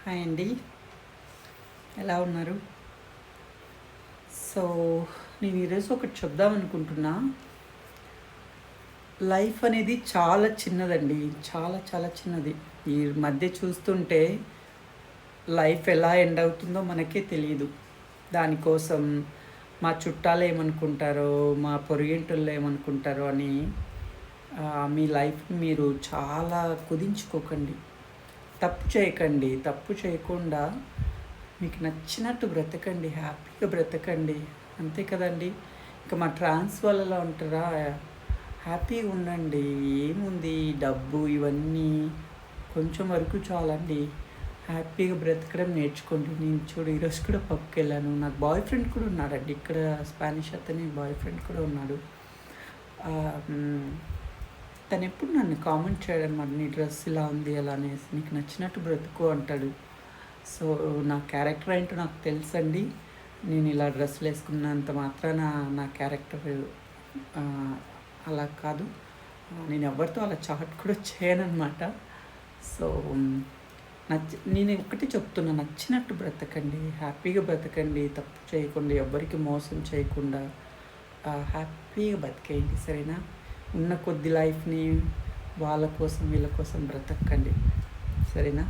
Hi అండి, ఎలా ఉన్నారు? సో నేను ఈరోజు ఒకటి చెప్దాం అనుకుంటున్నా. లైఫ్ అనేది చాలా చిన్నదండి, చాలా చాలా చిన్నది. ఈ మధ్య చూస్తుంటే లైఫ్ ఎలా ఎండ్ అవుతుందో మనకే తెలియదు. దానికోసం మా చుట్టాలు ఏమనుకుంటారో, మా పొరుగింటోళ్ళు ఏమనుకుంటారో అని మీ లైఫ్ని మీరు చాలా కుదించుకోకండి. తప్పు చేయకండి. తప్పు చేయకుండా మీకు నచ్చినట్టు బ్రతకండి, హ్యాపీగా బ్రతకండి. అంతే కదండి. ఇంకా మా ట్రాన్స్ వాళ్ళలో ఉంటారా, హ్యాపీగా ఉండండి. ఏముంది, డబ్బు ఇవన్నీ కొంచెం వరకు చాలండి. హ్యాపీగా బ్రతకడం నేర్చుకోండి. నేను చూడు ఈరోజు కూడా పబ్కి వెళ్ళాను. నాకు బాయ్ ఫ్రెండ్ కూడా ఉన్నాడండి. ఇక్కడ స్పానిష్ అతని బాయ్ ఫ్రెండ్ కూడా ఉన్నాడు. తను ఎప్పుడు నన్ను కామెంట్ చేయడం అనమాట, నీ డ్రెస్ ఇలా ఉంది అలా అనేసి, నీకు నచ్చినట్టు బ్రతుకు అంటాడు. సో నా క్యారెక్టర్ ఏంటో నాకు తెలుసండి. నేను ఇలా డ్రెస్సులు వేసుకున్నంత మాత్రాన నా క్యారెక్టర్ అలా కాదు. నేను ఎవరితో అలా చాట్ కూడా చేయనమాట. సో నేను ఒకటి చెప్తున్నా, నచ్చినట్టు బ్రతకండి, హ్యాపీగా బ్రతకండి, తప్పు చేయకుండా, ఎవ్వరికి మోసం చేయకుండా హ్యాపీగా బతికేయండి. సరేనా? ఉన్న కొద్ది లైఫ్ని వాళ్ళ కోసం వీళ్ళ కోసం బ్రతకండి. సరేనా?